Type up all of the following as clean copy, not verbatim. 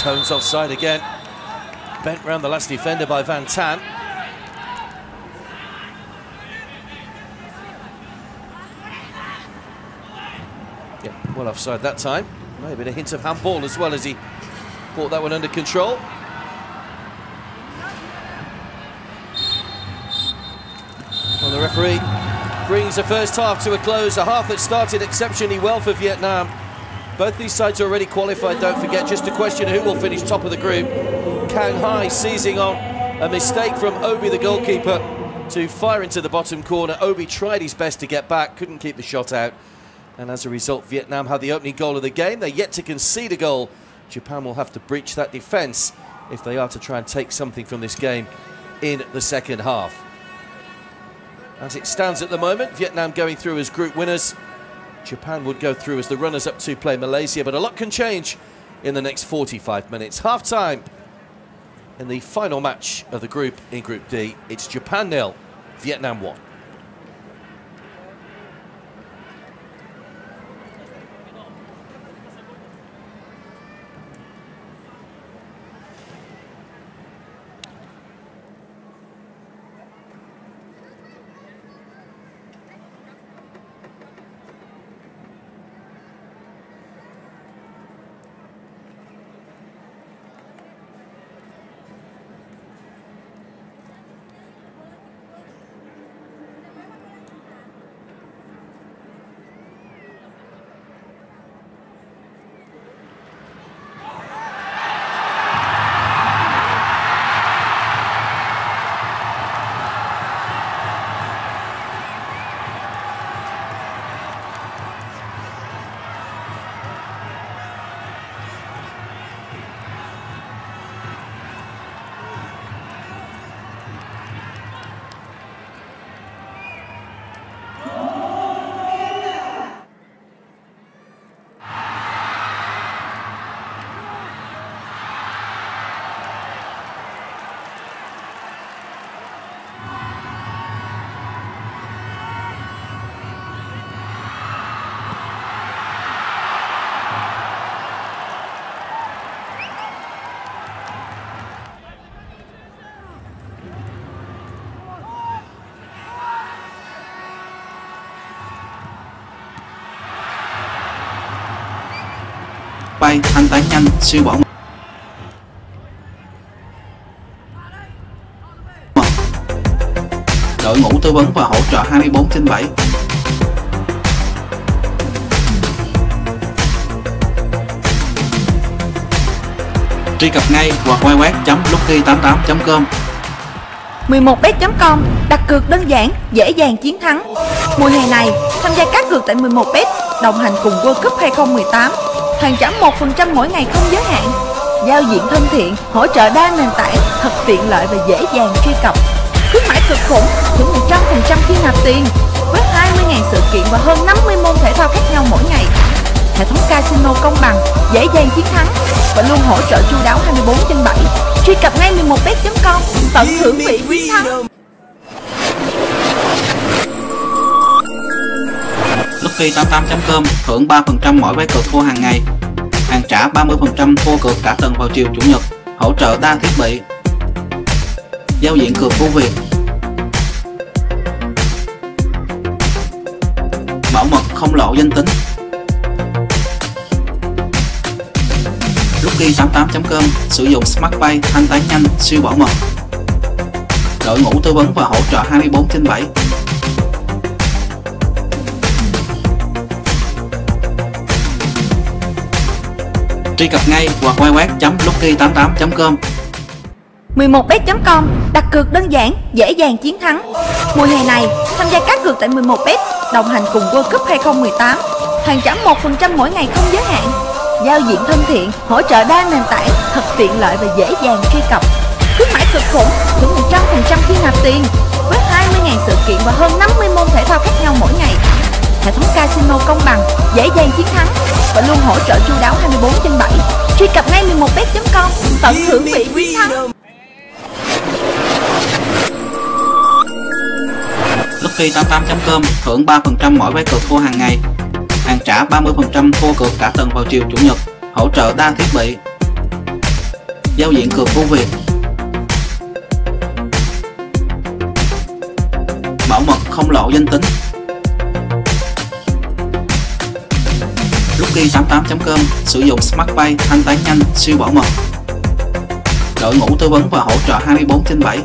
Tones offside again. Bent round the last defender by Van Tan. Yeah, well offside that time. Maybe a hint of handball as well as he brought that one under control. Well, the referee brings the first half to a close, a half that started exceptionally well for Vietnam. Both these sides are already qualified, don't forget. Just a question of who will finish top of the group. Kang Hai seizing on a mistake from Obi, the goalkeeper, to fire into the bottom corner. Obi tried his best to get back, couldn't keep the shot out. And as a result, Vietnam had the opening goal of the game. They're yet to concede a goal. Japan will have to breach that defence if they are to try and take something from this game in the second half. As it stands at the moment, Vietnam going through as group winners. Japan would go through as the runners-up to play Malaysia, but a lot can change in the next 45 minutes. Half-time in the final match of the group in Group D. It's Japan 0, Vietnam 1. Bay thanh toán nhanh, siêu bảo mật. Đội ngũ tư vấn và hỗ trợ 24/7. Truy cập ngay hoặc www.lucky88.com. 11bet.com, đặt cược đơn giản, dễ dàng chiến thắng. Mùa hè này, tham gia cá cược tại 11bet, đồng hành cùng World Cup 2018. Hoàn trả 1% mỗi ngày không giới hạn. Giao diện thân thiện, hỗ trợ đa nền tảng, thật tiện lợi và dễ dàng truy cập. Khuyến mãi cực khủng, thưởng 100% khi nạp tiền, với 20.000 sự kiện và hơn 50 môn thể thao khác nhau mỗi ngày. Hệ thống casino công bằng, dễ dàng chiến thắng và luôn hỗ trợ chu đáo 24/7. Truy cập ngay 11bet.com, tận hưởng vị quý thắng. Lucky88.com thưởng 3% mỗi vé cược thua hàng ngày. Hoàn trả 30% thua cược cả tuần vào chiều chủ nhật. Hỗ trợ đa thiết bị. Giao diện cược của Việt. Bảo mật không lộ danh tính. Lucky88.com sử dụng Smart Pay thanh toán nhanh, siêu bảo mật. Đội ngũ tư vấn và hỗ trợ 24/7. Truy cập ngay hoặc www.lucky88.com. 11bet.com, đặt cược đơn giản, dễ dàng chiến thắng. Mùa hè này, tham gia cá cược tại 11bet, đồng hành cùng World Cup 2018. Hoàn trả 1% mỗi ngày không giới hạn. Giao diện thân thiện, hỗ trợ đa nền tảng, thật tiện lợi và dễ dàng truy cập. Khuyến mãi cực khủng, thưởng 100% khi nạp tiền, với 20.000 sự kiện và hơn 50 môn thể thao khác nhau mỗi ngày. Hệ thống casino công bằng, dễ dàng chiến thắng và luôn hỗ trợ chu đáo 24/7. Truy cập ngay 11bet.com, tận hưởng vị quý thắng. Lucky88.com thưởng 3% mỗi vé cược thua hàng ngày. Hoàn trả 30% thua cược cả tuần vào chiều chủ nhật. Hỗ trợ đa thiết bị. Giao diện cược của Việt. Bảo mật không lộ danh tính. Lucky88.com sử dụng Smart Pay thanh toán nhanh, siêu bảo mật. Đội ngũ tư vấn và hỗ trợ 24/7.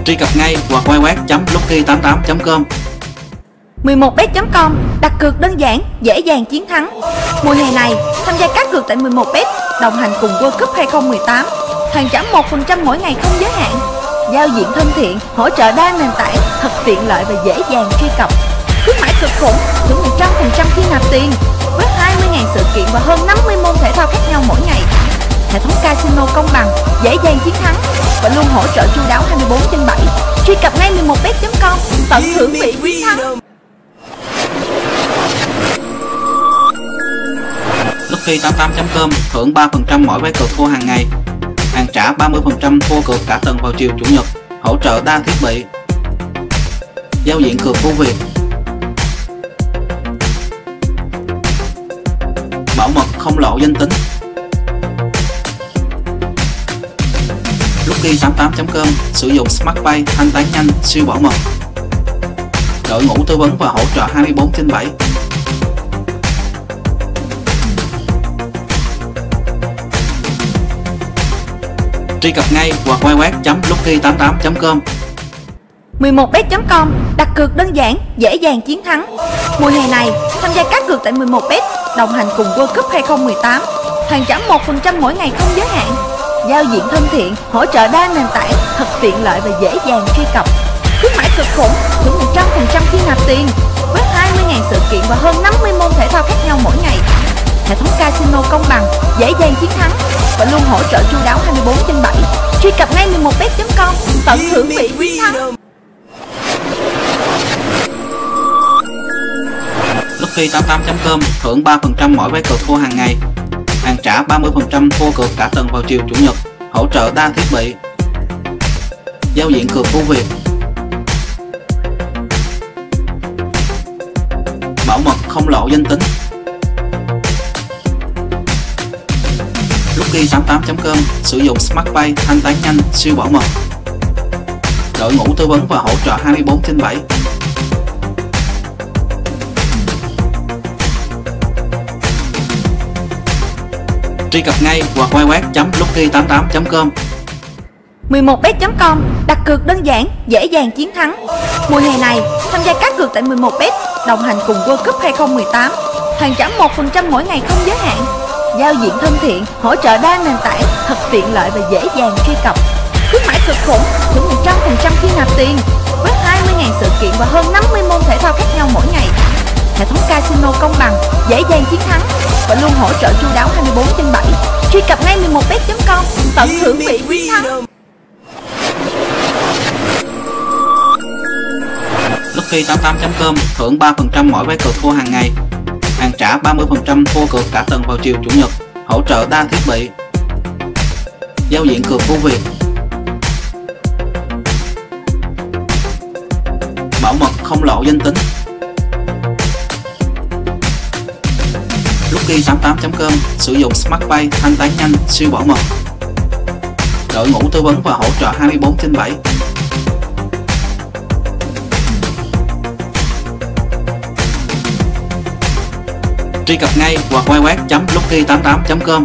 Truy cập ngay hoặc www.lucky88.com. 11bet.com đặt cược đơn giản, dễ dàng chiến thắng. Mùa hè này, tham gia cá cược tại 11bet, đồng hành cùng World Cup 2018. Hoàn trả 1% mỗi ngày không giới hạn. Giao diện thân thiện, hỗ trợ đa nền tảng, thật tiện lợi và dễ dàng truy cập. Khuyến mãi cực khủng, thưởng 100% khi nạp tiền, với 20.000 sự kiện và hơn 50 môn thể thao khác nhau mỗi ngày. Hệ thống casino công bằng, dễ dàng chiến thắng và luôn hỗ trợ chu đáo 24/7. Truy cập ngay 11bet.com, tận hưởng vị chiến thắng. Lucky88.com thưởng 3% mỗi vé cược thua hàng ngày. Hoàn trả 30% thua cược cả tuần vào chiều chủ nhật. Hỗ trợ đa thiết bị. Giao diện cược của Việt. Bảo mật không lộ danh tính. Lucky88.com sử dụng Smart Pay thanh toán nhanh, siêu bảo mật. Đội ngũ tư vấn và hỗ trợ 24/7. Truy cập ngay hoặc www.lucky88.com. 11bet.com đặt cược đơn giản, dễ dàng chiến thắng. Mùa hè này, tham gia cá cược tại 11bet, đồng hành cùng World Cup 2018. Hoàn trả 1% mỗi ngày không giới hạn. Giao diện thân thiện, hỗ trợ đa nền tảng, thật tiện lợi và dễ dàng truy cập. Khuyến mãi cực khủng, thưởng 100% khi nạp tiền, với 20.000 sự kiện và hơn 50 môn thể thao khác nhau mỗi ngày. Hệ thống casino công bằng, dễ dàng chiến thắng và luôn hỗ trợ chu đáo 24/7. Truy cập ngay 11bet.com, tận hưởng vị chiến thắng. Lucky88.com thưởng 3% mỗi vé cược thua hàng ngày. Hoàn trả 30% thua cược cả tuần vào chiều chủ nhật. Hỗ trợ đa thiết bị. Giao diện cược của Việt. Bảo mật không lộ danh tính. Lucky88.com sử dụng Smart Pay thanh toán nhanh, siêu bảo mật. Đội ngũ tư vấn và hỗ trợ 24/7. Truy cập ngay hoặc www.lucky88.com. 11bet.com đặt cược đơn giản, dễ dàng chiến thắng. Mùa hè này, tham gia cá cược tại 11bet, đồng hành cùng World Cup 2018. Hoàn trả 1% mỗi ngày không giới hạn. Giao diện thân thiện, hỗ trợ đa nền tảng, thật tiện lợi và dễ dàng truy cập. Khuyến mãi cực khủng, thưởng 100% khi nạp tiền, với 20.000 sự kiện và hơn 50 môn thể thao khác nhau mỗi ngày. Hệ thống casino công bằng, dễ dàng chiến thắng và luôn hỗ trợ chu đáo 24/7. Truy cập ngay 11bet.com, tận hưởng vị chiến thắng. Lucky88.com thưởng 3% mỗi vé cược thua hàng ngày. Hoàn trả 30% thua cược cả tuần vào chiều chủ nhật. Hỗ trợ đa thiết bị. Giao diện cược của Việt. Bảo mật không lộ danh tính. Lucky88.com sử dụng Smart Pay thanh toán nhanh, siêu bảo mật. Đội ngũ tư vấn và hỗ trợ 24/7. Truy cập ngay hoặc www.lucky88.com.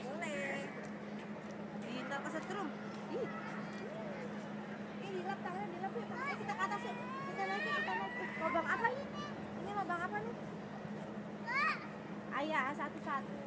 Boleh. Dina kesetrum. Ih. Ini dilap tangannya, dilap yuk. Ayo kita ke atas yuk. Kita naik. Lubang apa ini? Ini lubang apa nih? Ayah, satu-satu.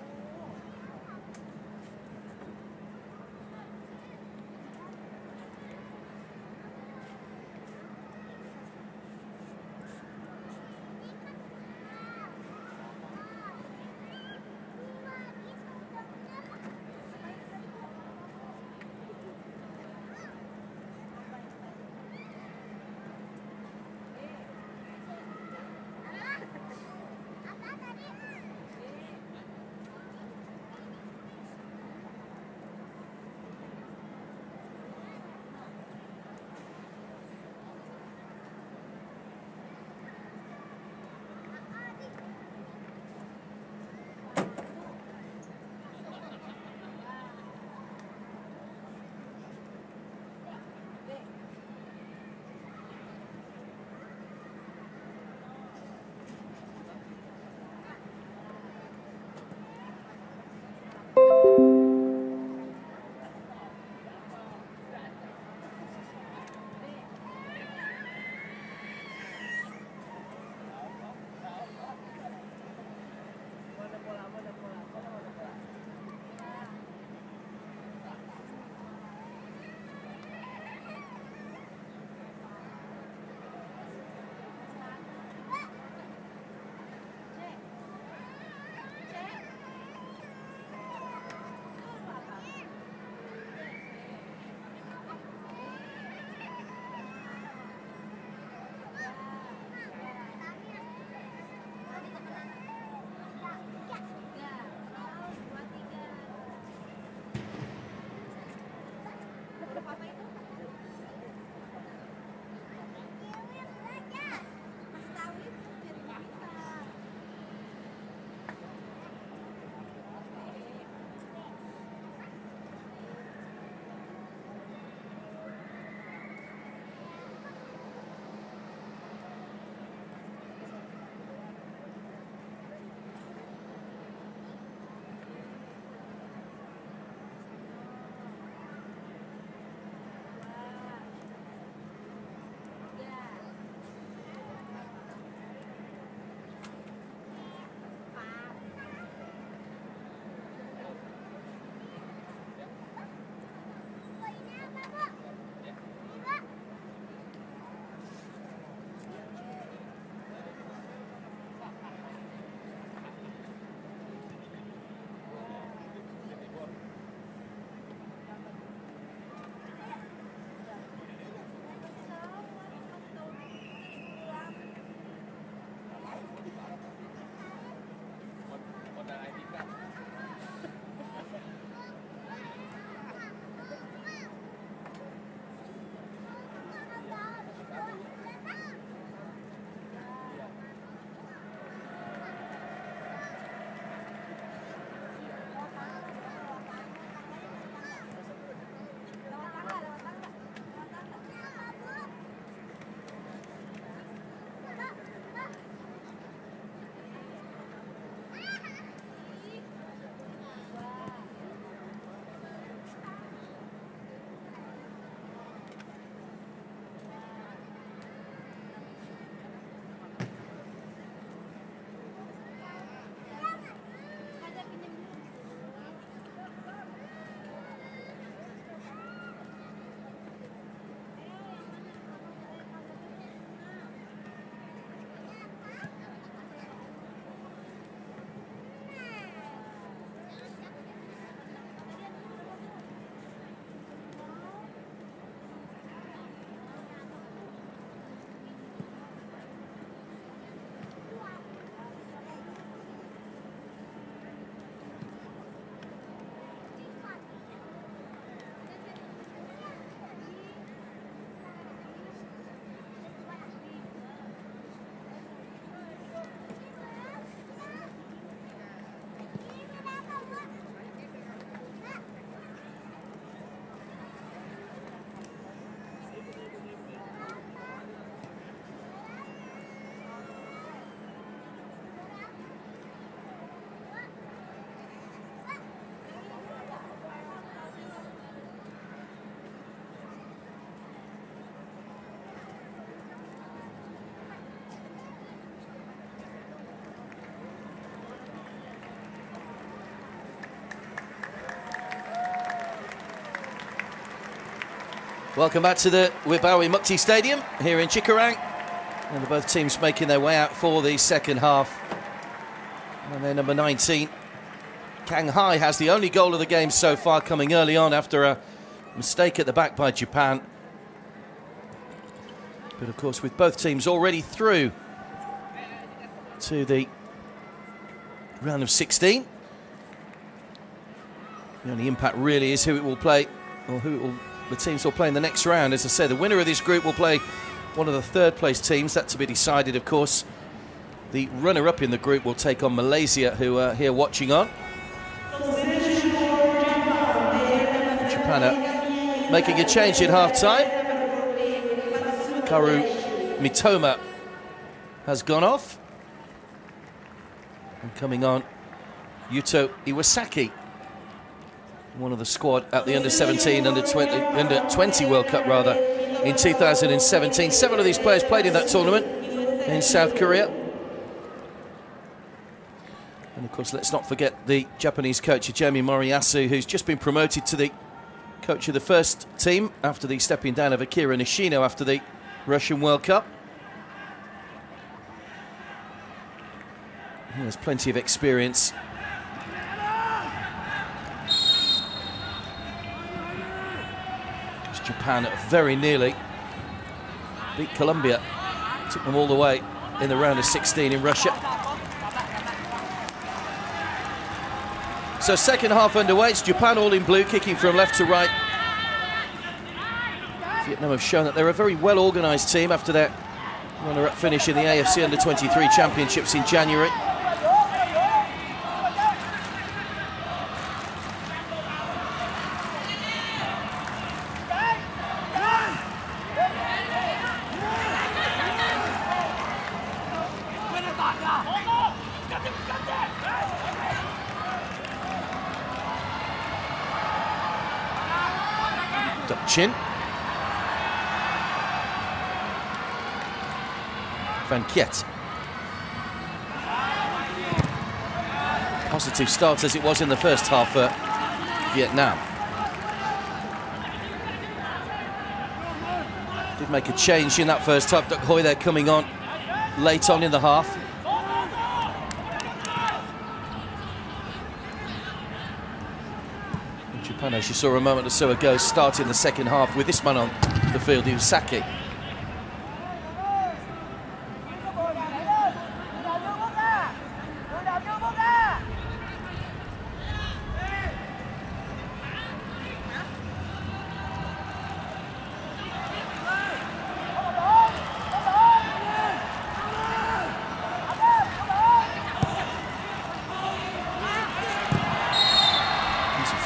Welcome back to the Wibawi Mukti Stadium here in Cikarang. And both teams making their way out for the second half. And then number 19, Kang Hai, has the only goal of the game so far, coming early on after a mistake at the back by Japan. But of course, with both teams already through to the round of 16, the only impact really is who it will play, or the teams will play in the next round. As I say, the winner of this group will play one of the third-place teams. That's to be decided, of course. The runner-up in the group will take on Malaysia, who are here watching on. Japan are making a change in half-time. Karu Mitoma has gone off. And coming on, Yuto Iwasaki, one of the squad at the under-17, under-20 World Cup, rather, in 2017. 7 of these players played in that tournament in South Korea. And of course, let's not forget the Japanese coach, Jamie Moriyasu, who's just been promoted to the coach of the first team after the stepping down of Akira Nishino after the Russian World Cup. He has plenty of experience. Japan very nearly beat Colombia, took them all the way in the round of 16 in Russia. So second half underway. It's Japan all in blue, kicking from left to right. Vietnam have shown that they're a very well-organised team after their runner-up finish in the AFC Under-23 Championships in January. Chin. Van Kiet. Positive start as it was in the first half for Vietnam. Did make a change in that first half. Duc Hoi there coming on late on in the half. Japan, as you saw a moment or so ago, starting the second half with this man on the field, Iwasaki.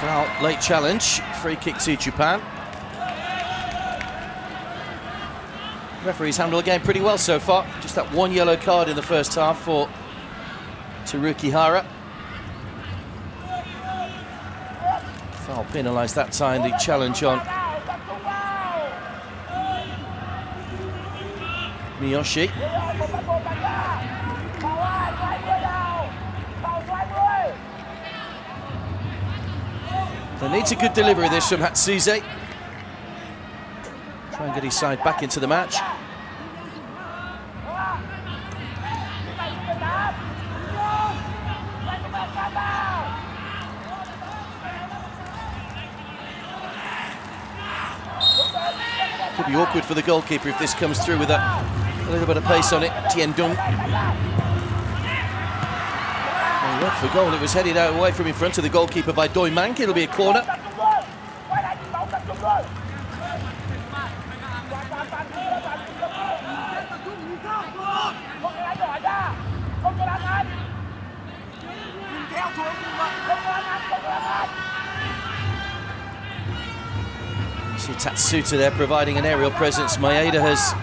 Foul, late challenge, free kick to Japan. Referees handle the game pretty well so far. Just that one yellow card in the first half for Teruki Hara. Foul penalised that time, the challenge on Miyoshi. They needs a good delivery this from Hatsuze. Try and get his side back into the match. Could be awkward for the goalkeeper if this comes through with a little bit of pace on it. Tien Dung. He went for goal. It was headed out away from in front of the goalkeeper by Doi Mank. It'll be a corner. See Tatsuta there providing an aerial presence. Maeda has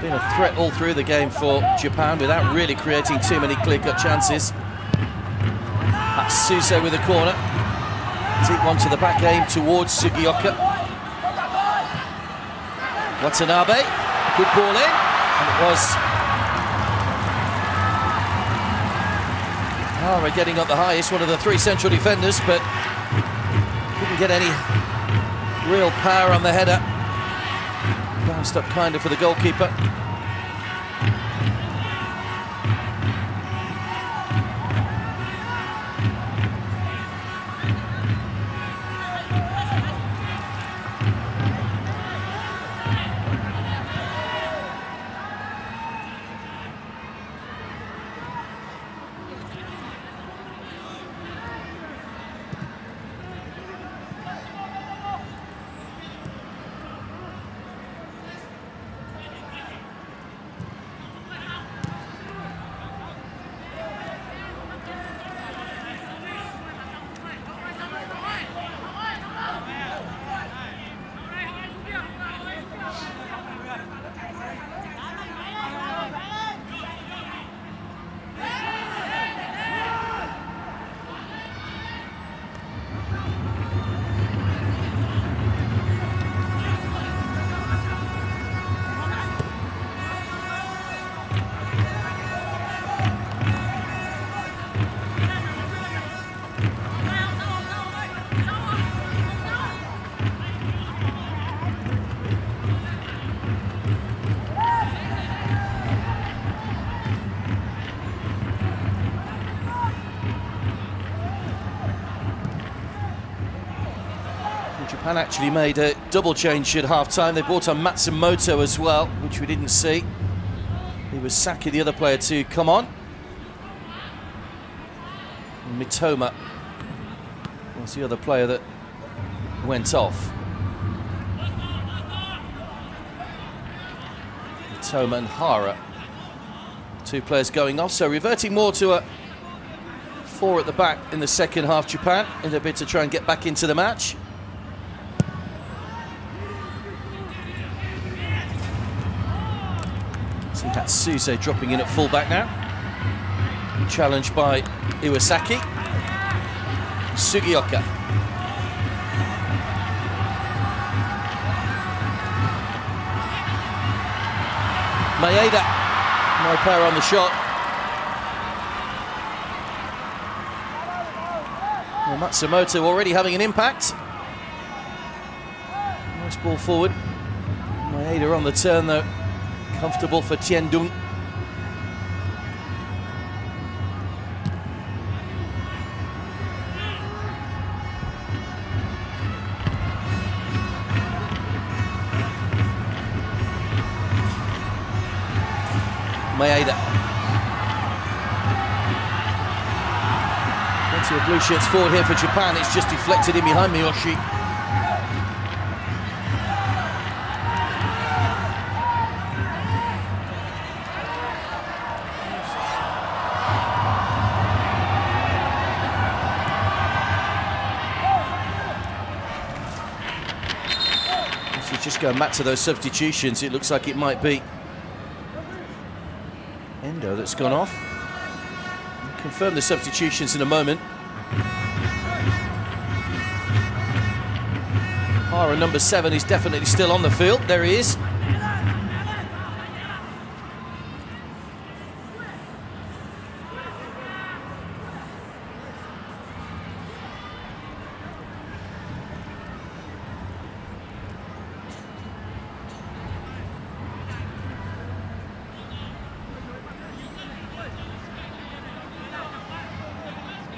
been a threat all through the game for Japan without really creating too many clear-cut chances. Hatsuze with a corner. Deep one to the back, aim towards Sugioka. Watanabe, good ball in, and it was Hara getting up the highest, one of the three central defenders, but couldn't get any real power on the header. Passed up kind of for the goalkeeper. Japan actually made a double change at half-time. They brought on Matsumoto as well, which we didn't see. He was Saki, the other player, to come on. And Mitoma was the other player that went off. Mitoma and Hara, two players going off, so reverting more to a 4 at the back in the second half. Japan in a bid to try and get back into the match. Hatsuse dropping in at fullback now. Challenged by Iwasaki. Sugioka. Maeda. No power on the shot. Well, Matsumoto already having an impact. Nice ball forward. Maeda on the turn though. Comfortable for Tiendung. Maeda. Plenty of blue shirts forward here for Japan. It's just deflected in behind Miyoshi. Just going back to those substitutions, it looks like it might be Endo that's gone off. We'll confirm the substitutions in a moment. Hara, number 7, is definitely still on the field. There he is.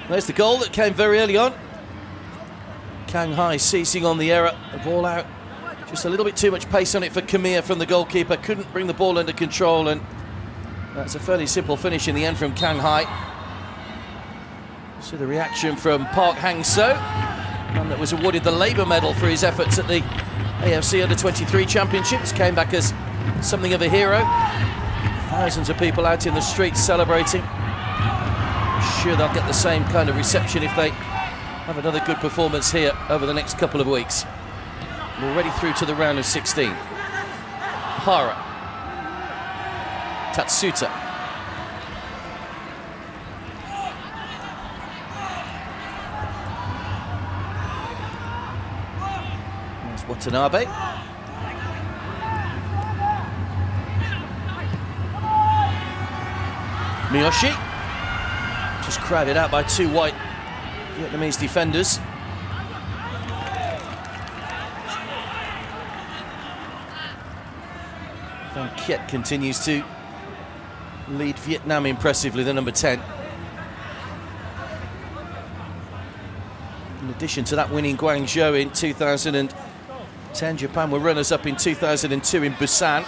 There's the goal that came very early on. Kang Hai seizing on the error. The ball out. Just a little bit too much pace on it for Kamiya from the goalkeeper. Couldn't bring the ball under control, and that's a fairly simple finish in the end from Kang Hai. So the reaction from Park Hang-seo, one that was awarded the Labour Medal for his efforts at the AFC Under-23 Championships, came back as something of a hero. Thousands of people out in the streets celebrating. Sure they'll get the same kind of reception if they have another good performance here over the next couple of weeks. We're already through to the round of 16. Hara. Tatsuta. There's Watanabe. Miyoshi. Just crowded out by two white Vietnamese defenders. Việt continues to lead Vietnam impressively, the number 10. In addition to that win in Guangzhou in 2010, Japan were runners-up in 2002 in Busan.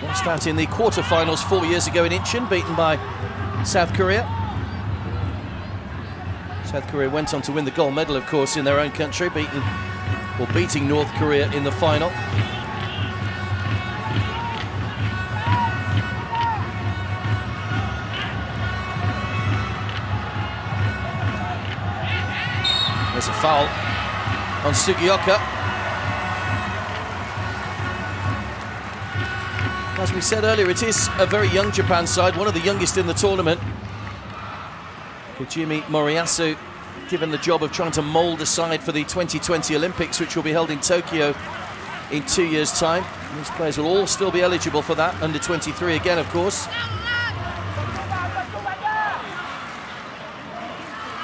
Lost out in the quarter-finals 4 years ago in Incheon, beaten by South Korea. South Korea went on to win the gold medal, of course, in their own country, beating North Korea in the final. There's a foul on Sugioka. As we said earlier, it is a very young Japan side, one of the youngest in the tournament. Kojimi Moriyasu given the job of trying to mould a side for the 2020 Olympics, which will be held in Tokyo in 2 years' time. And these players will all still be eligible for that, under 23 again, of course.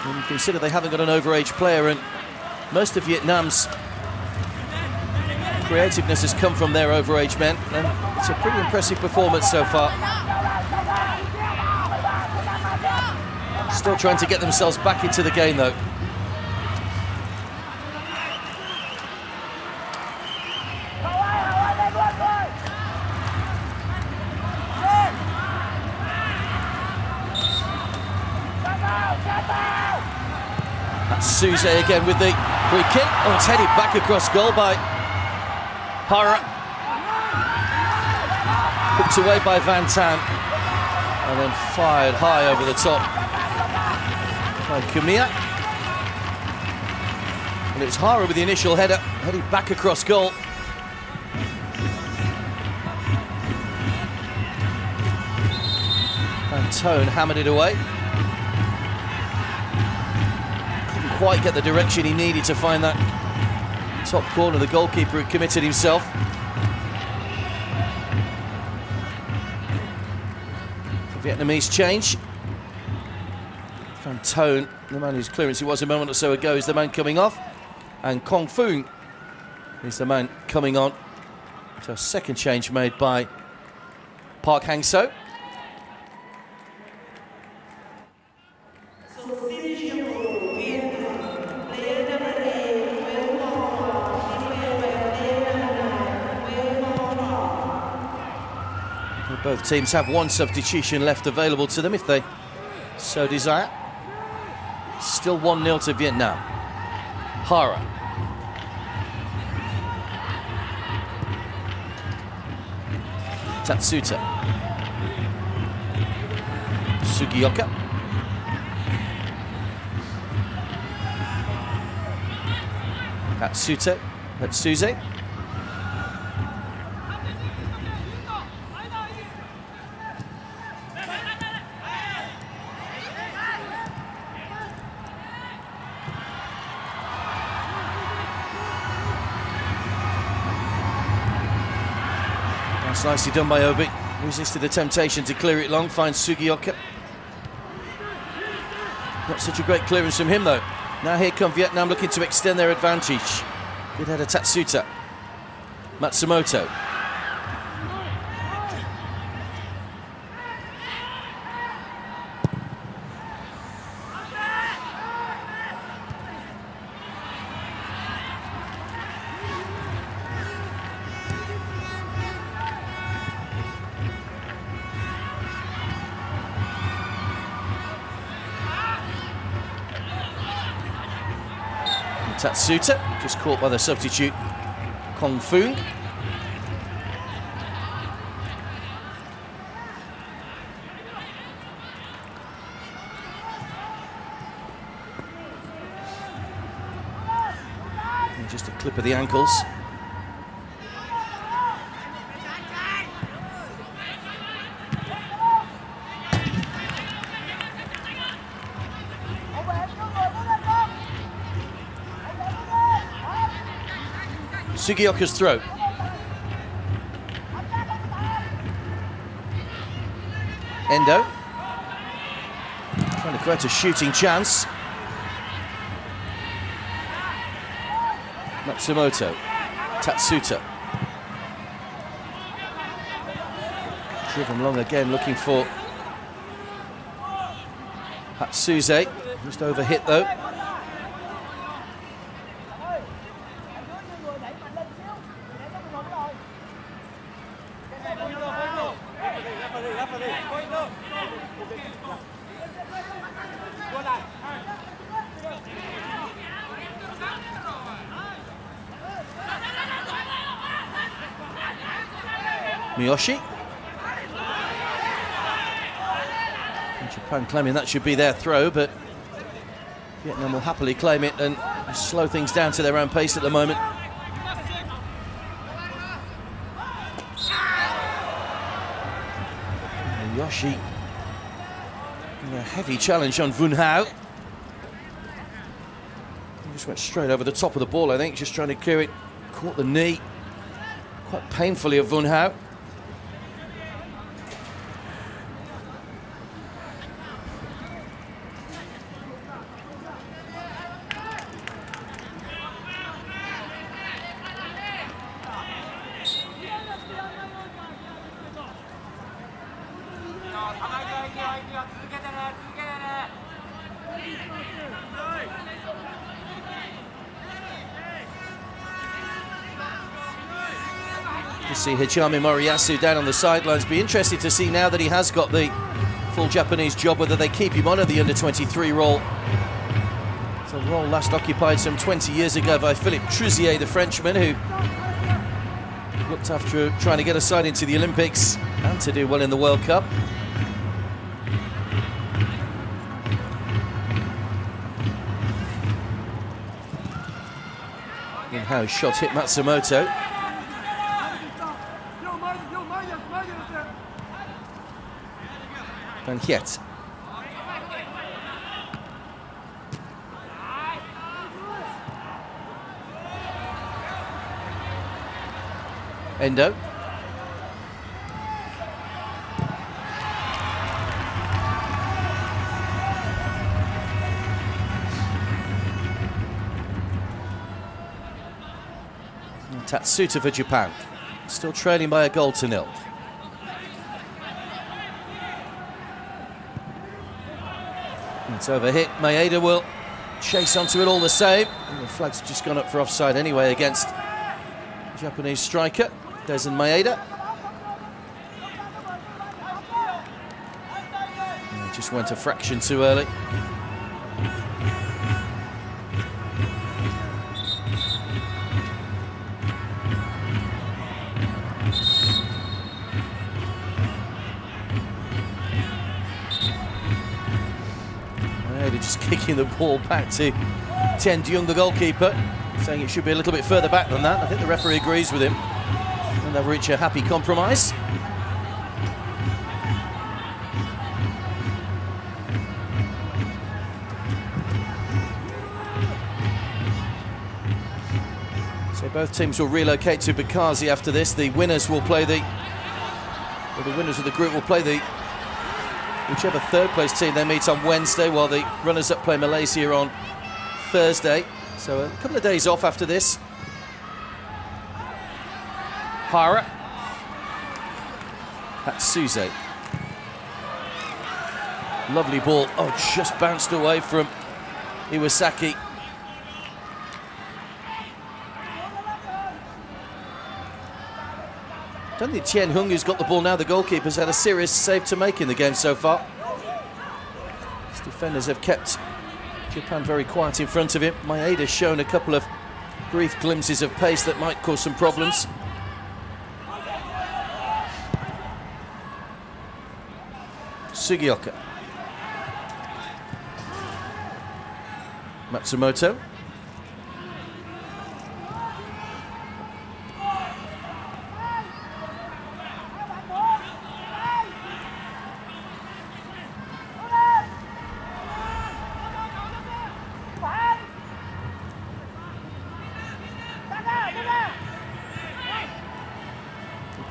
And you consider they haven't got an overage player, and most of Vietnam's creativeness has come from their overage men, and it's a pretty impressive performance so far. Still trying to get themselves back into the game, though. That's Suze again with the free kick. Oh, it's headed back across goal by Hara. Hooked away by Van Tan, and then fired high over the top by Kamiya. And it was Hara with the initial header, headed back across goal. Van Tone hammered it away. Couldn't quite get the direction he needed to find that top corner. The goalkeeper had committed himself. The Vietnamese change. Van Tone, the man whose clearance he was a moment or so ago, is the man coming off. And Kong Foon is the man coming on. So a second change made by Park Hang-seo. Both teams have one substitution left available to them if they so desire. Still 1-0 to Vietnam. Hara. Tatsuta. Sugioka. Tatsuta. Tatsuze. Nicely done by Obi. Resisted the temptation to clear it long, finds Sugioka. Not such a great clearance from him, though. Now here come Vietnam looking to extend their advantage. Good header, Tatsuta. Matsumoto. Tatsuta, just caught by the substitute, Kong Foon. And just a clip of the ankles. Sugioka's throw. Endo. Trying to create a shooting chance. Matsumoto, Tatsuta. Driven long again, looking for Hatsuze. Just overhit though. Miyoshi. And Japan claiming that should be their throw, but Vietnam will happily claim it and slow things down to their own pace at the moment. Miyoshi. A heavy challenge on Vun Hao. He just went straight over the top of the ball, I think, just trying to clear it. Caught the knee quite painfully of Vun Hao. You see Hajime Moriyasu down on the sidelines. Be interested to see now that he has got the full Japanese job whether they keep him on at the under-23 role. It's a role last occupied some 20 years ago by Philippe Trousier, the Frenchman, who looked after trying to get a side into the Olympics and to do well in the World Cup. And how shot hit Matsumoto. Van Hiet. Endo. And Tatsuta for Japan. Still trailing by a goal to nil. It's overhit. Maeda will chase onto it all the same. And the flag's just gone up for offside anyway against the Japanese striker, Dezen Maeda. And it just went a fraction too early. Just kicking the ball back to Tian Jung, the goalkeeper, saying it should be a little bit further back than that. I think the referee agrees with him, and they'll reach a happy compromise. So both teams will relocate to Benghazi after this. The winners will play the winners of the group will play whichever third place team they meet on Wednesday, while the runners-up play Malaysia on Thursday. So a couple of days off after this. Hara. Hatsuze. Lovely ball. Oh, just bounced away from Iwasaki. I don't think Tian Hung, who's got the ball now, the goalkeeper's had a serious save to make in the game so far. His defenders have kept Japan very quiet in front of him. Maeda's shown a couple of brief glimpses of pace that might cause some problems. Sugioka. Matsumoto.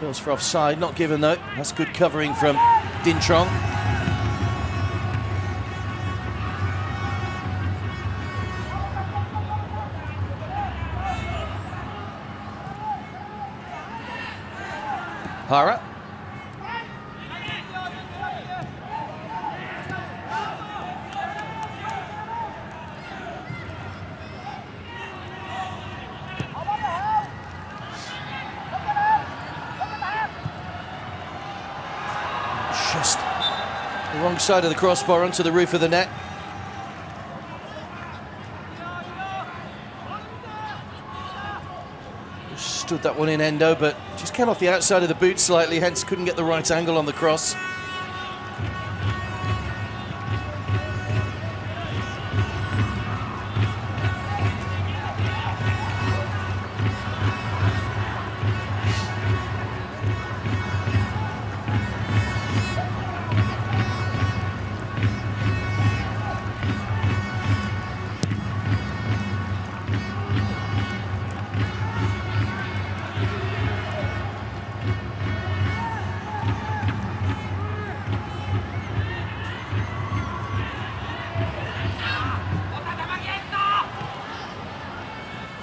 Bills for offside, not given though. That's good covering from Din Trong. Hara. Just the wrong side of the crossbar onto the roof of the net. Just stood that one in, Endo, but just came off the outside of the boot slightly, hence couldn't get the right angle on the cross.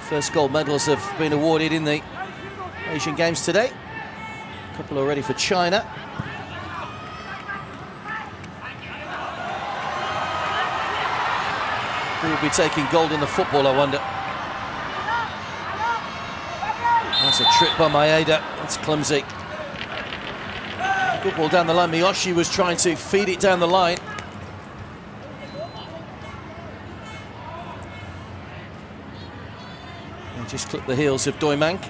First gold medals have been awarded in the Asian Games today. A couple already for China. Who will be taking gold in the football, I wonder? That's a trip by Maeda. That's clumsy. Good ball down the line. Miyoshi was trying to feed it down the line. Just clipped the heels of Doimank.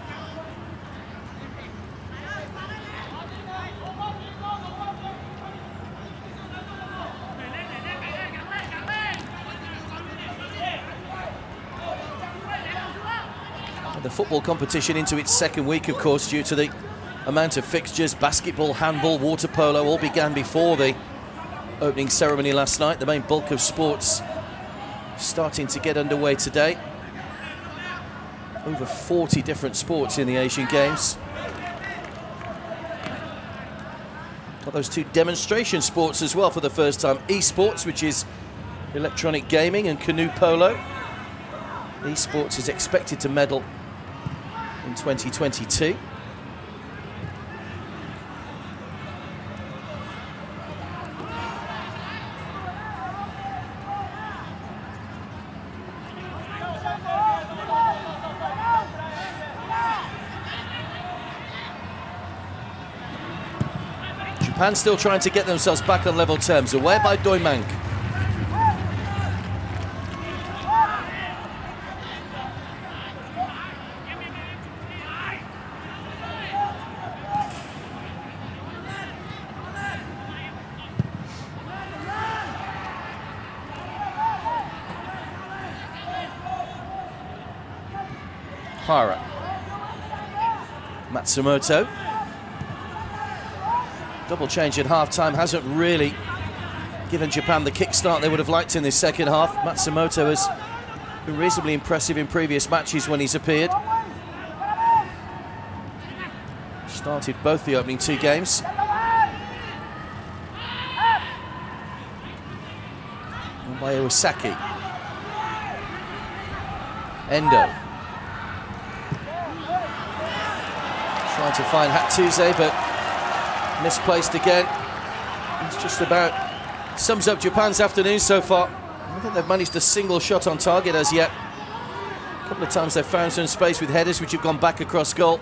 The football competition into its second week, of course, due to the amount of fixtures. Basketball, handball, water polo all began before the opening ceremony last night. The main bulk of sports starting to get underway today. Over 40 different sports in the Asian Games. Got those two demonstration sports as well for the first time. Esports, which is electronic gaming, and canoe polo. Esports is expected to medal in 2022. Japan still trying to get themselves back on level terms. Away by Doimank. Hara. Matsumoto. Double change at half-time hasn't really given Japan the kickstart they would have liked in this second half. Matsumoto has been reasonably impressive in previous matches when he's appeared. Started both the opening two games. And by Iwasaki. Endo. Trying to find Hattuze, but misplaced again. It's just about sums up Japan's afternoon so far. I don't think they've managed a single shot on target as yet. A couple of times they've found some space with headers which have gone back across goal.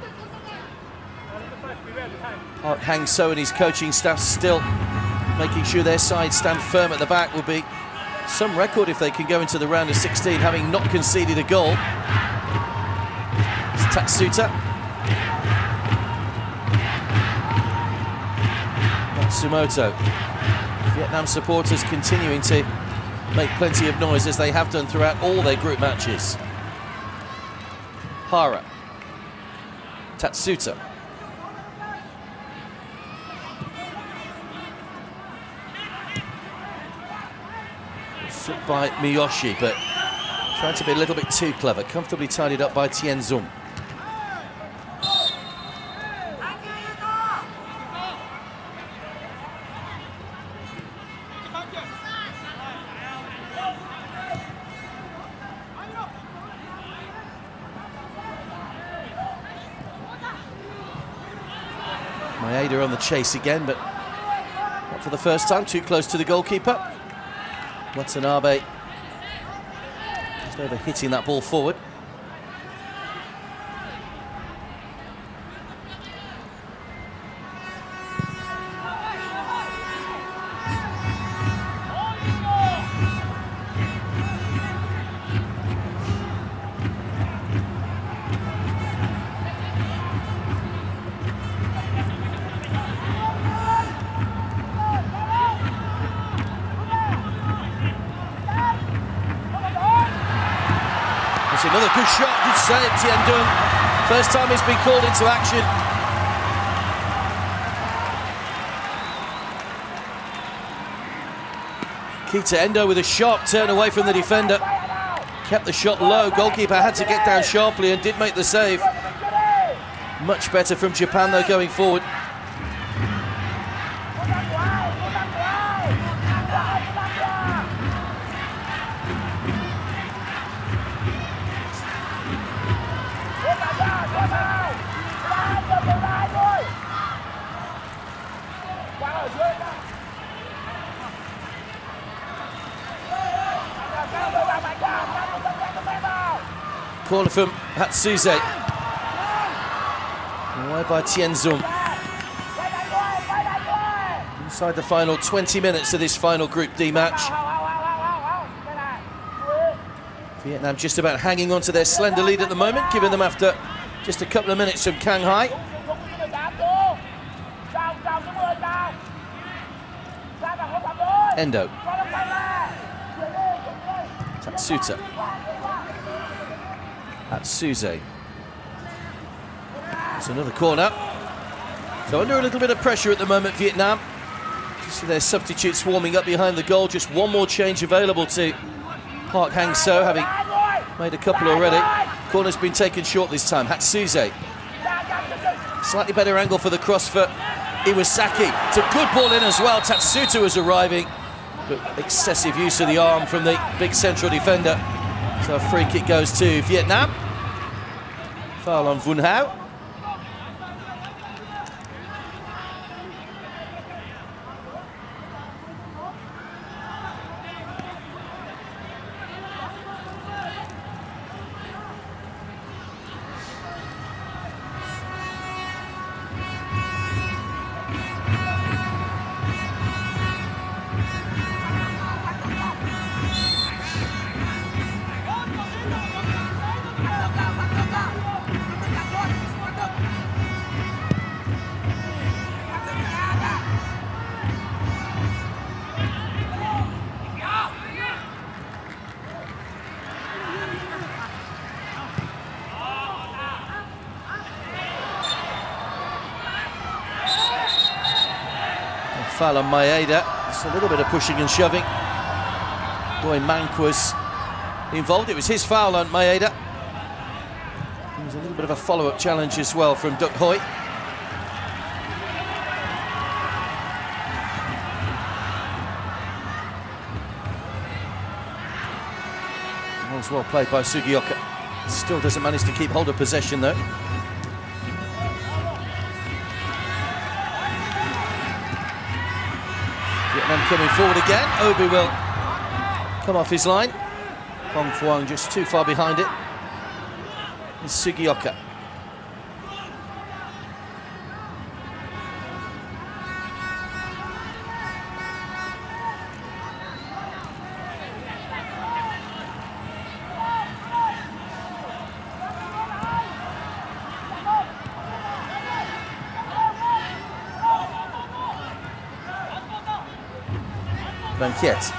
Park Hang-seo and his coaching staff still making sure their side stand firm at the back. Will be some record if they can go into the round of 16 having not conceded a goal. It's Tatsuta. Matsumoto. Vietnam supporters continuing to make plenty of noise as they have done throughout all their group matches. Hara. Tatsuta. Flipped by Miyoshi, but trying to be a little bit too clever. Comfortably tidied up by Tianzong. Maeda on the chase again, but not for the first time, too close to the goalkeeper. Watanabe just over hitting that ball forward. Another good shot, good save, Tiendun. First time he's been called into action. Kita Endo with a shot, turned away from the defender. Kept the shot low, goalkeeper had to get down sharply and did make the save. Much better from Japan though going forward. Corner from Hatsuze. Away by Tienzun. Inside the final 20 minutes of this final Group D match. Vietnam just about hanging on to their slender lead at the moment, giving them after just a couple of minutes from Shanghai. Endo. Tatsuta. Hatsuze. It's another corner. So under a little bit of pressure at the moment, Vietnam. You see their substitutes warming up behind the goal. Just one more change available to Park Hang-seo, having made a couple already. Corner's been taken short this time. Hatsuze. Slightly better angle for the cross for Iwasaki. It's a good ball in as well. Tatsuta was arriving, but excessive use of the arm from the big central defender. So a free kick goes to Vietnam. Foul on Vun Hao. Foul on Maeda. It's a little bit of pushing and shoving. Boy, Mank was involved. It was his foul on Maeda. There was a little bit of a follow-up challenge as well from Duc Hoi. Ball's well played by Sugioka. Still doesn't manage to keep hold of possession though. Vietnam coming forward again. Obi will come off his line. Pong Phuong just too far behind it. It's Sugioka. Banquet.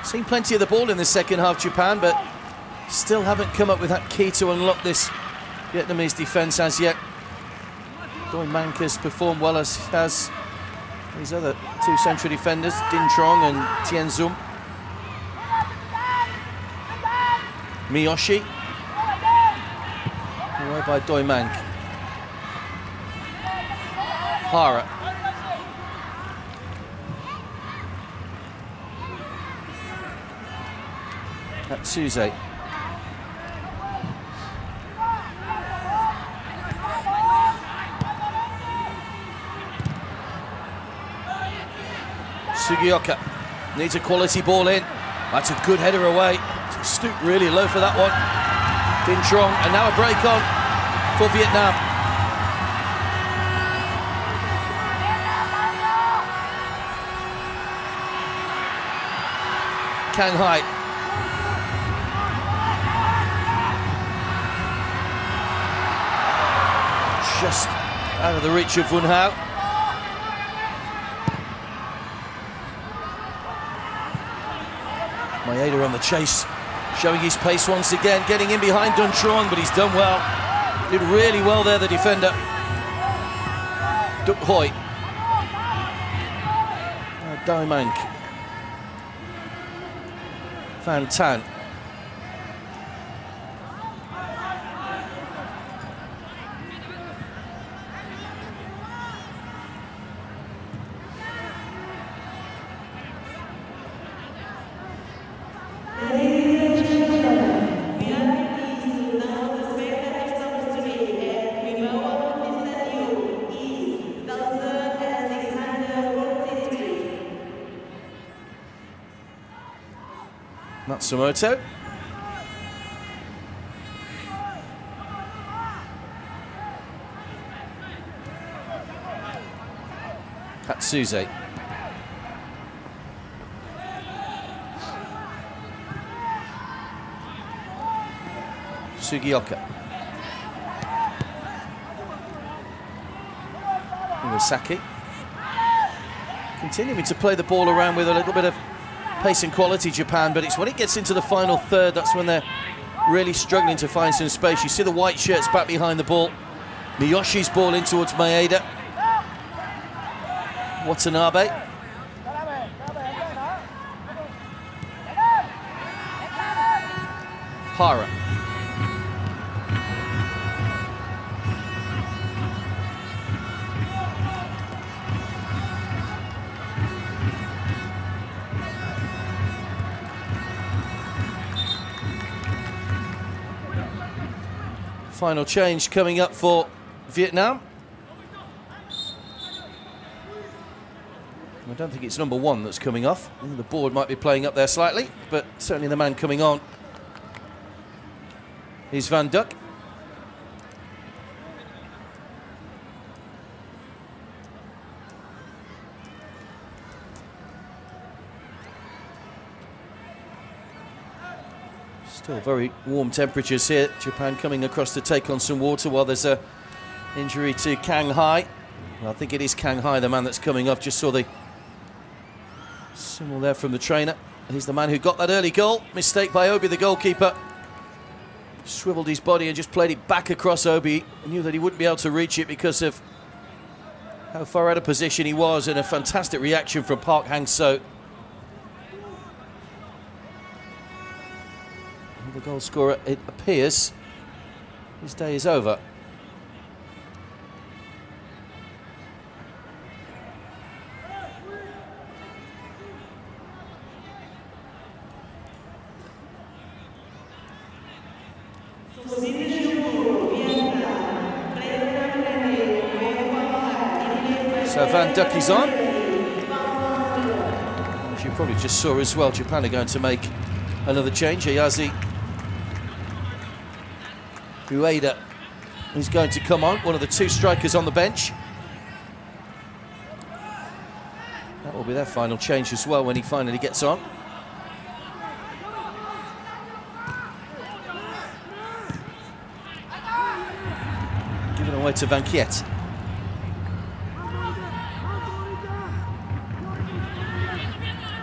Seen plenty of the ball in the second half, Japan, but still haven't come up with that key to unlock this Vietnamese defence as yet. Doi Mank has performed well, as has these other two central defenders, Din Trong and Tien Zum. Miyoshi. Away by Doi Mank. Hara. Atsuze. Sugioka needs a quality ball in. That's a good header away. Stooped really low for that one. Din Trong, and now a break on for Vietnam. Kang Hai. Just out of the reach of Vun Hao. Maeda on the chase, showing his pace once again, getting in behind Dun Trong, but he's done well. Did really well there, the defender. Duc Hoi. Doi Mank. Van Tan. Matsumoto. Atsuze. Sugioka. Iwasaki. Continuing to play the ball around with a little bit of pace and quality, Japan, but it's when it gets into the final third that's when they're really struggling to find some space. You see the white shirts back behind the ball. Miyoshi's ball in towards Maeda. Watanabe. Hara. Final change coming up for Vietnam. I don't think it's number 1 that's coming off. The board might be playing up there slightly, but certainly the man coming on is Van Duck. Still very warm temperatures here. Japan coming across to take on some water while there's a injury to Kang Hai. Well, I think it is Kang Hai, the man that's coming off. Just saw the symbol there from the trainer. He's the man who got that early goal. Mistake by Obi, the goalkeeper. Swiveled his body and just played it back across Obi. Knew that he wouldn't be able to reach it because of how far out of position he was, and a fantastic reaction from Park Hang-seo. The goal scorer, it appears his day is over. So Van Duck is on. As you probably just saw as well, Japan are going to make another change. Ayazi Ueda is going to come on, one of the 2 strikers on the bench. That will be their final change as well when he finally gets on. Given away to Van Kiet.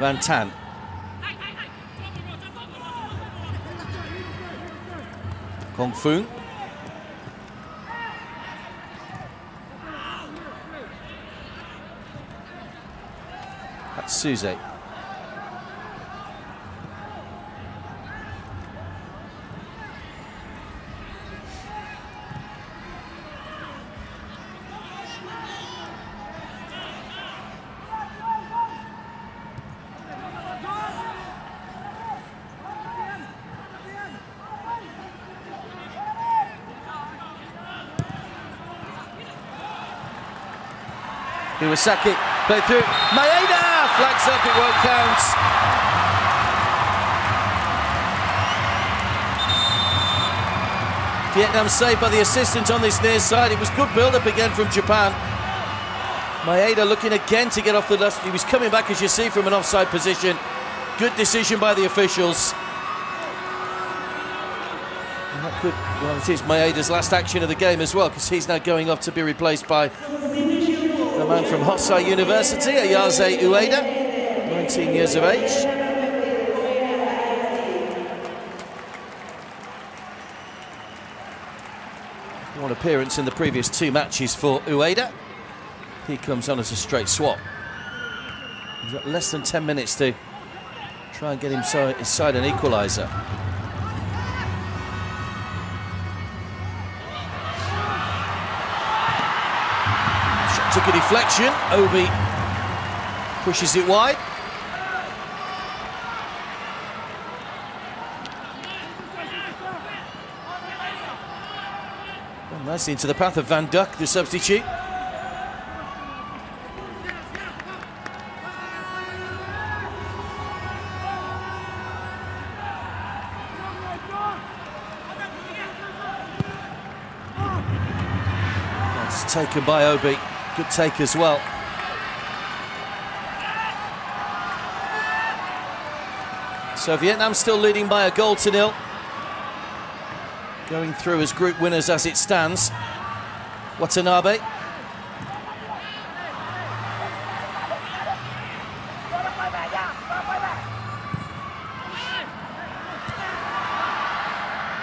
Van Tan. Kong Foong. That's Suze. Iwasaki, play through. Maeda flags up, it won't count. Vietnam saved by the assistant on this near side. It was good build-up again from Japan. Maeda looking again to get off the dust. He was coming back, as you see, from an offside position. Good decision by the officials. And that could, well, it is Maeda's last action of the game as well, because he's now going off to be replaced by the man from Hosei University, Ayase Ueda, 19 years of age. One appearance in the previous 2 matches for Ueda. He comes on as a straight swap. He's got less than 10 minutes to try and get his side an equaliser. Took a deflection, Obi pushes it wide. Well, nicely into the path of Van Dijk, the substitute. That's taken by Obi. Good take as well. So Vietnam still leading by a goal to nil. Going through as group winners as it stands. Watanabe.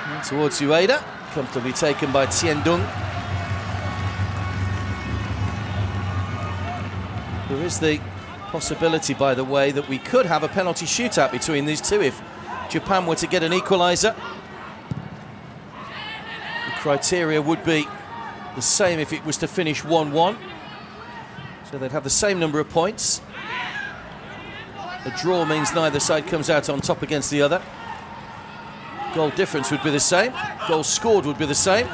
And towards Ueda. Comfortably taken by Tien Dung. There is the possibility, by the way, that we could have a penalty shootout between these two if Japan were to get an equaliser. The criteria would be the same if it was to finish 1-1. So they'd have the same number of points. A draw means neither side comes out on top against the other. Goal difference would be the same. Goals scored would be the same.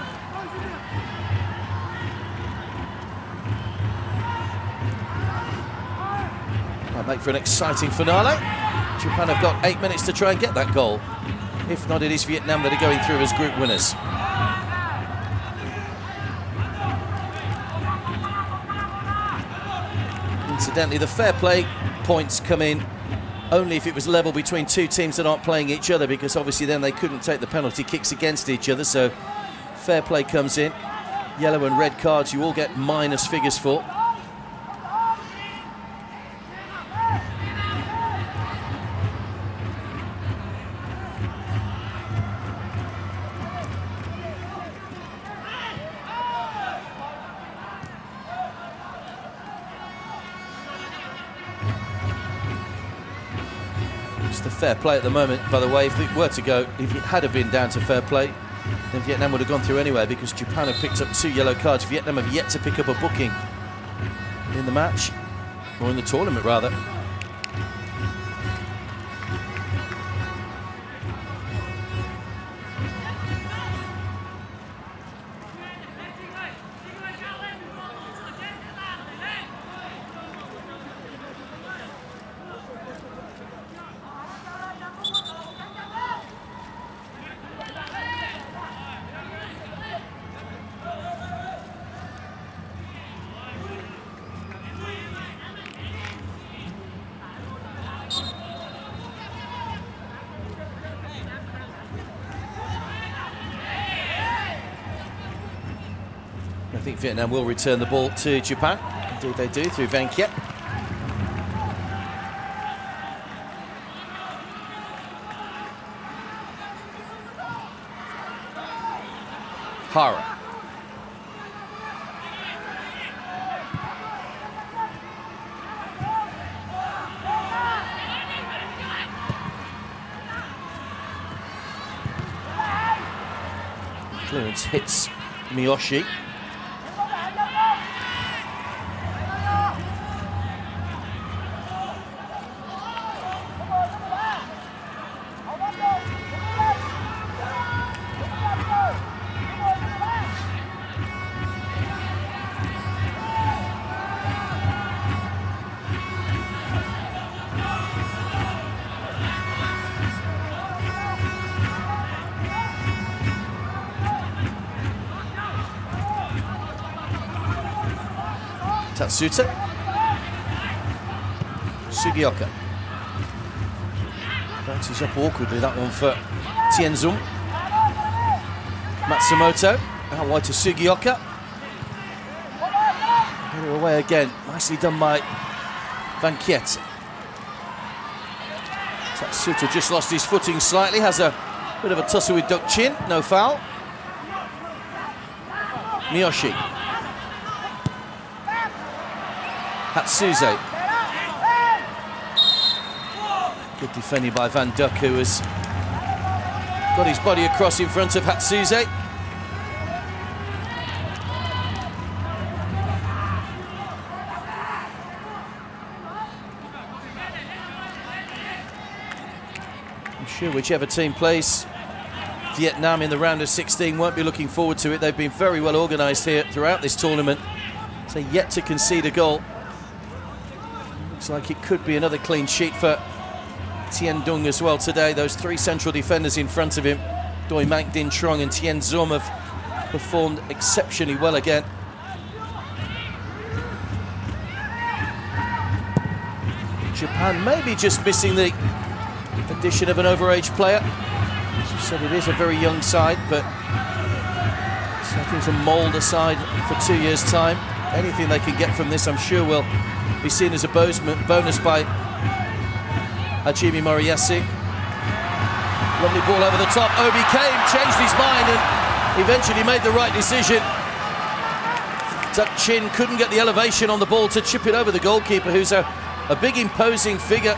Make for an exciting finale. Japan have got 8 minutes to try and get that goal. If not, it is Vietnam that are going through as group winners. Incidentally, the fair play points come in only if it was level between 2 teams that aren't playing each other, because obviously then they couldn't take the penalty kicks against each other. So fair play comes in. Yellow and red cards you all get minus figures for. The fair play at the moment, by the way, if it were to go, if it had been down to fair play, then Vietnam would have gone through anyway, because Japan have picked up 2 yellow cards. Vietnam have yet to pick up a booking in the match, or in the tournament rather. I think Vietnam will return the ball to Japan. Indeed they do, through Van Kiep. Hara. Clearance hits Miyoshi. Tatsuta. Sugioka. Bounces up awkwardly, that one for Tienzum. Matsumoto. Out wide to Sugioka. Get it away again. Nicely done by Van Kiet. Tatsuta just lost his footing slightly. Has a bit of a tussle with Duk Chin. No foul. Miyoshi. Hatsuze. Good defending by Van Duk, who has got his body across in front of Hatsuze. I'm sure whichever team plays Vietnam in the round of 16 won't be looking forward to it. They've been very well organised here throughout this tournament. So yet to concede a goal. Looks like it could be another clean sheet for Tien Dung as well today. Those three central defenders in front of him, Doi Mak, Din Trong and Tien Zum, have performed exceptionally well again. Japan maybe just missing the addition of an overage player. As you said, it is a very young side, but starting to mould a side for 2 years' time. Anything they can get from this, I'm sure, will be seen as a bonus by Hajime Moriyasu. Lovely ball over the top. Obi came, changed his mind, and eventually made the right decision. Duk Chin couldn't get the elevation on the ball to chip it over the goalkeeper, who's a big, imposing figure.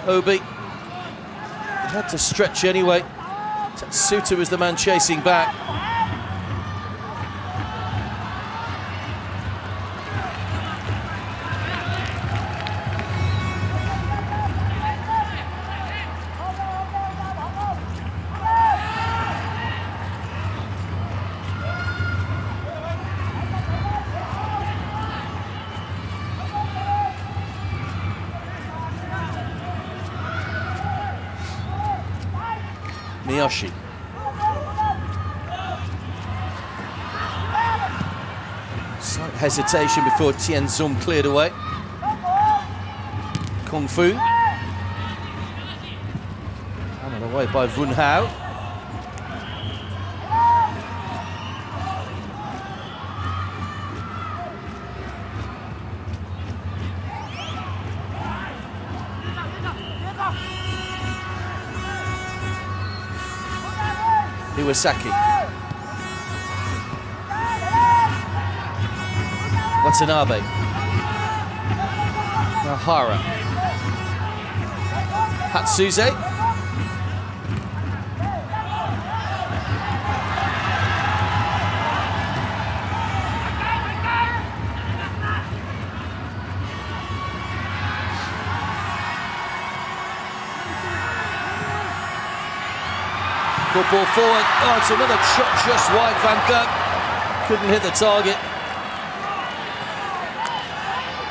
Obi had to stretch anyway. Tatsuta was the man chasing back. Miyoshi. Slight hesitation before Tien Zum cleared away. Kung Fu. Hammered away by Vun Hao. Iwasaki. Watanabe. Hara. Hatsuze. Good ball forward. Oh, it's another shot just wide. Van Duk couldn't hit the target.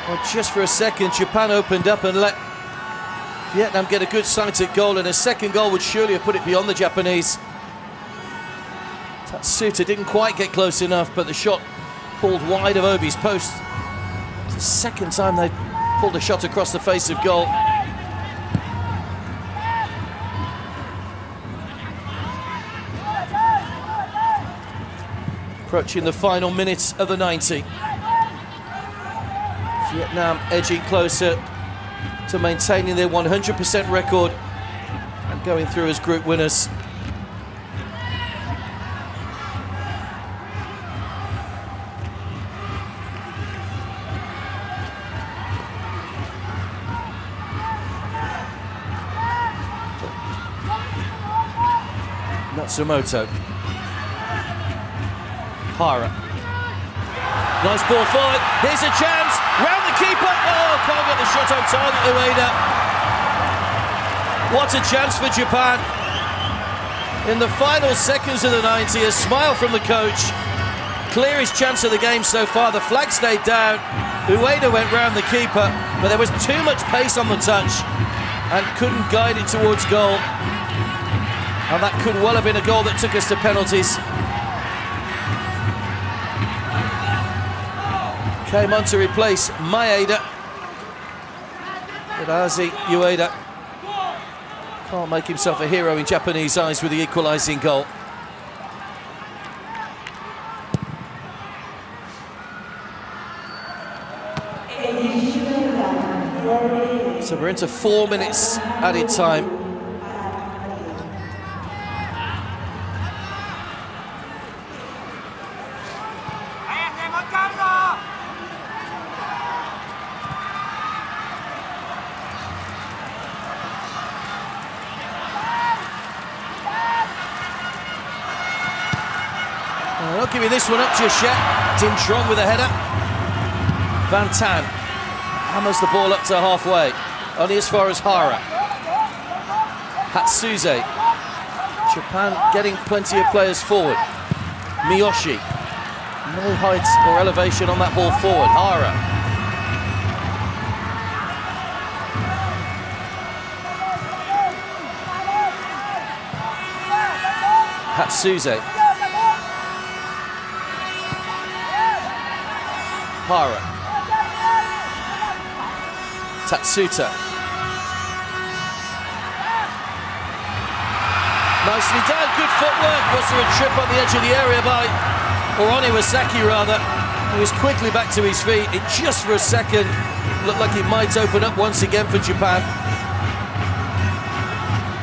Well, just for a second, Japan opened up and let Vietnam get a good sighted goal, and a second goal would surely have put it beyond the Japanese. Tatsuta didn't quite get close enough, but the shot pulled wide of Obi's post. It's the second time they pulled a shot across the face of goal. Approaching the final minutes of the 90. Vietnam edging closer to maintaining their 100% record and going through as group winners. Matsumoto. Hara. Nice ball forward. Here's a chance. Round the keeper. Oh, can't get the shot on target, Ueda. What a chance for Japan. In the final seconds of the 90, a smile from the coach. Clearest chance of the game so far. The flag stayed down. Ueda went round the keeper, but there was too much pace on the touch and couldn't guide it towards goal. And that could well have been a goal that took us to penalties. Came on to replace Maeda. But Azi Ueda can't make himself a hero in Japanese eyes with the equalising goal. So we're into 4 minutes added time. Not giving this one up just yet. Dintron with a header. Van Tan hammers the ball up to halfway. Only as far as Hara. Hatsuze. Japan getting plenty of players forward. Miyoshi. No height or elevation on that ball forward. Hara. Hatsuze. Hara. Tatsuta. Nicely done, good footwork. Was there a trip on the edge of the area by Iwasaki rather? He was quickly back to his feet. It just for a second looked like it might open up once again for Japan.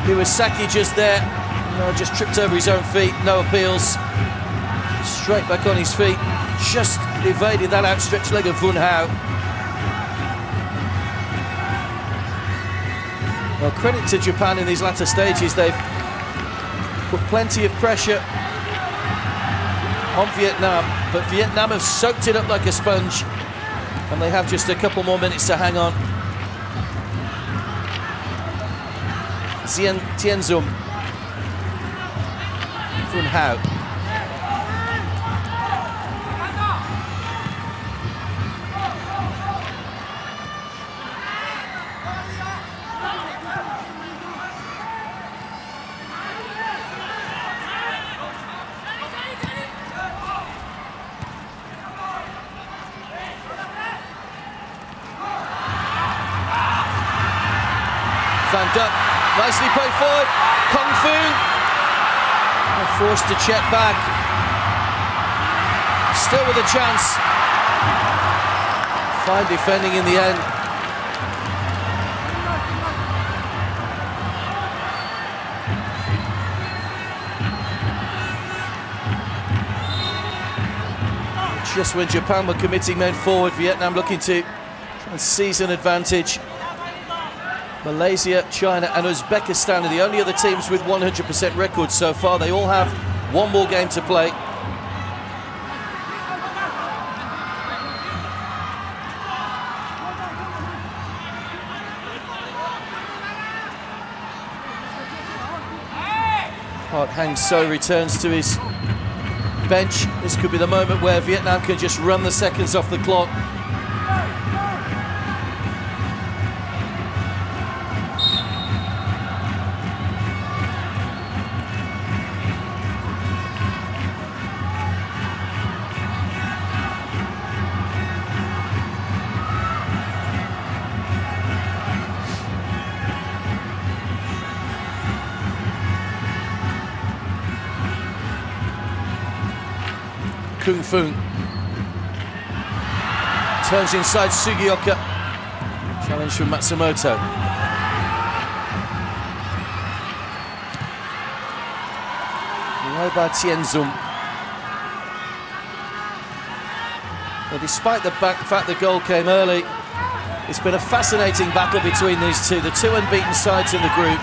Iwasaki just there. No, just tripped over his own feet, no appeals. Straight back on his feet. Just evaded that outstretched leg of Vun Hao. Well, credit to Japan in these latter stages. They've put plenty of pressure on Vietnam, but Vietnam have soaked it up like a sponge, and they have just a couple more minutes to hang on. Tianzum. Vun Hao. Van Duck, nicely played forward. Kung Fu. Forced to check back. Still with a chance. Fine defending in the end. Just when Japan were committing men forward, Vietnam looking to try and seize an advantage. Malaysia, China and Uzbekistan are the only other teams with 100% records so far. They all have one more game to play. Park Hang-seo returns to his bench. This could be the moment where Vietnam can just run the seconds off the clock. Kung Fu turns inside Sugioka. Challenge from Matsumoto. Away by Tianzum. Well, despite the fact the goal came early, it's been a fascinating battle between these two, the two unbeaten sides in the group.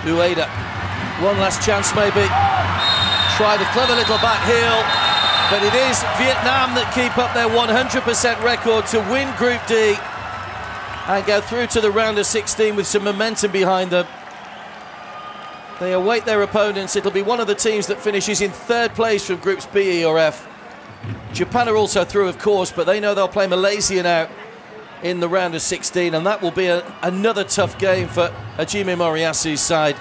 Ueda, one last chance maybe. Tried a clever little back heel, but it is Vietnam that keep up their 100% record to win Group D and go through to the round of 16 with some momentum behind them. They await their opponents. It'll be one of the teams that finishes in third place from Groups B, E or F. Japan are also through, of course, but they know they'll play Malaysia now in the round of 16, and that will be another tough game for Hajime Moriyasu's side.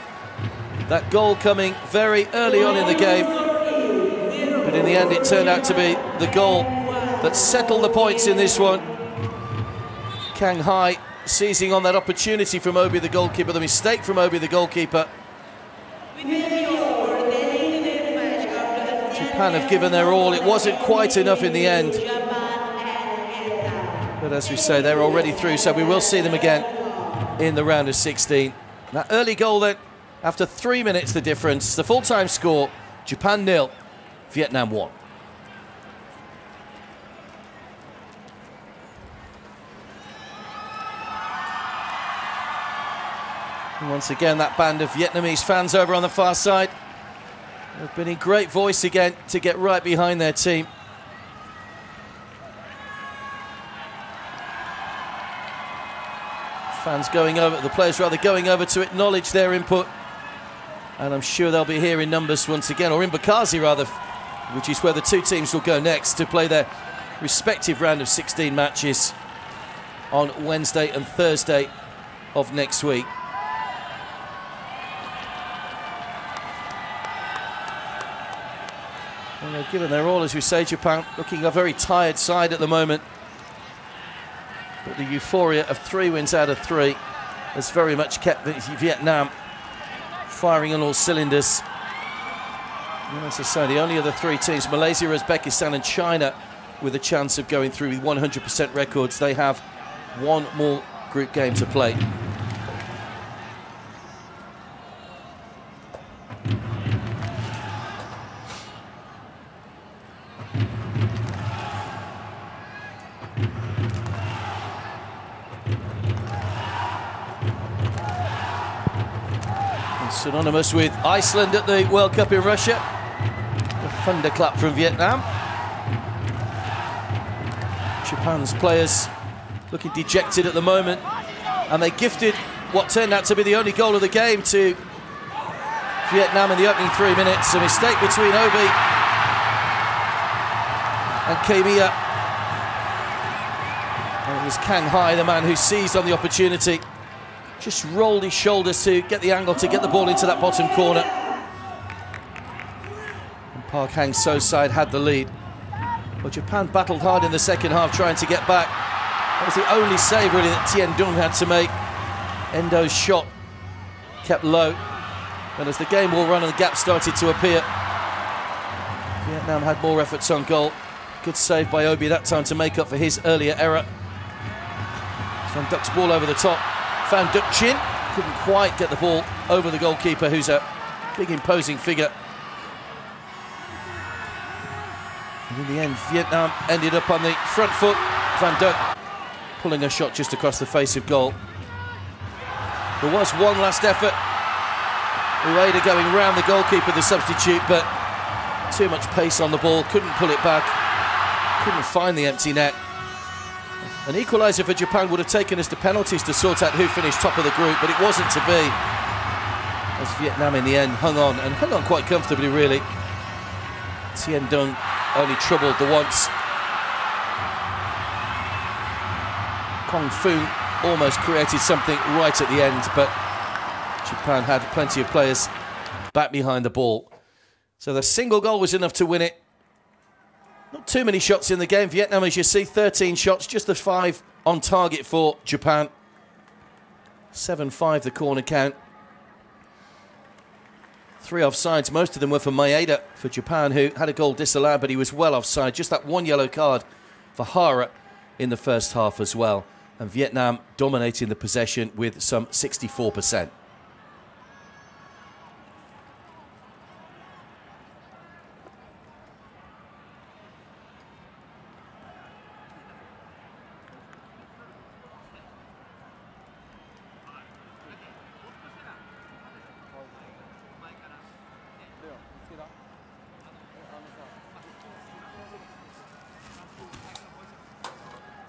That goal coming very early on in the game, but in the end it turned out to be the goal that settled the points in this one. Kang Hai seizing on that opportunity from Obi, the goalkeeper, the mistake from Obi, the goalkeeper. Japan have given their all. It wasn't quite enough in the end. But as we say, they're already through, so we will see them again in the round of 16. That early goal then, after 3 minutes the difference. The full-time score, Japan 0, Vietnam 1. And once again, that band of Vietnamese fans over on the far side have been in great voice again to get right behind their team. Fans going over, the players rather going over to acknowledge their input. And I'm sure they'll be here in numbers once again, or in Benghazi rather, which is where the two teams will go next to play their respective round of 16 matches on Wednesday and Thursday of next week. And they've given their all, as we say. Japan looking a very tired side at the moment. But the euphoria of 3 wins out of 3 has very much kept Vietnam firing on all cylinders. And as I say, the only other 3 teams, Malaysia, Uzbekistan and China, with a chance of going through with 100% records. They have one more group game to play. Synonymous with Iceland at the World Cup in Russia. A thunderclap from Vietnam. Japan's players looking dejected at the moment, and they gifted what turned out to be the only goal of the game to Vietnam in the opening 3 minutes. A mistake between Obi and Kemiya. And it was Kang Hai, the man who seized on the opportunity. Just rolled his shoulders to get the angle to get the ball into that bottom corner. And Park Hang-seo's side had the lead. Well, Japan battled hard in the second half trying to get back. That was the only save really that Tien Dung had to make. Endo's shot kept low. And as the game wore on and the gap started to appear, Vietnam had more efforts on goal. Good save by Obi that time to make up for his earlier error. Van Duck's ball over the top. Van Duck Chin couldn't quite get the ball over the goalkeeper, who's a big imposing figure. And in the end, Vietnam ended up on the front foot. Van Duck pulling a shot just across the face of goal. There was one last effort. Ueda going round the goalkeeper, the substitute, but too much pace on the ball, couldn't pull it back, couldn't find the empty net. An equaliser for Japan would have taken us to penalties to sort out who finished top of the group, but it wasn't to be, as Vietnam in the end hung on, and hung on quite comfortably really. Tien Dung only troubled the once. Kong Foon almost created something right at the end, but Japan had plenty of players back behind the ball. So the single goal was enough to win it. Not too many shots in the game. Vietnam, as you see, 13 shots, just the 5 on target for Japan. 7-5 the corner count. 3 offsides, most of them were for Maeda for Japan, who had a goal disallowed, but he was well offside. Just that one yellow card for Hara in the first half as well. And Vietnam dominating the possession with some 64%.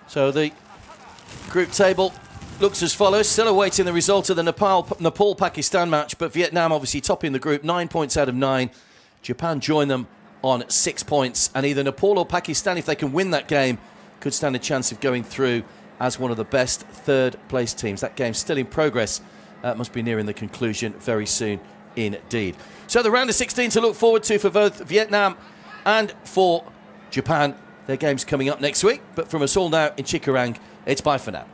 So the group table looks as follows. Still awaiting the result of the Nepal-Pakistan match, but Vietnam obviously topping the group, 9 points out of 9. Japan join them on 6 points, and either Nepal or Pakistan, if they can win that game, could stand a chance of going through as one of the best third-place teams. That game's still in progress. Must be nearing the conclusion very soon indeed. So the round of 16 to look forward to for both Vietnam and for Japan. Their game's coming up next week, but from us all now in Chikarang, it's bye for now.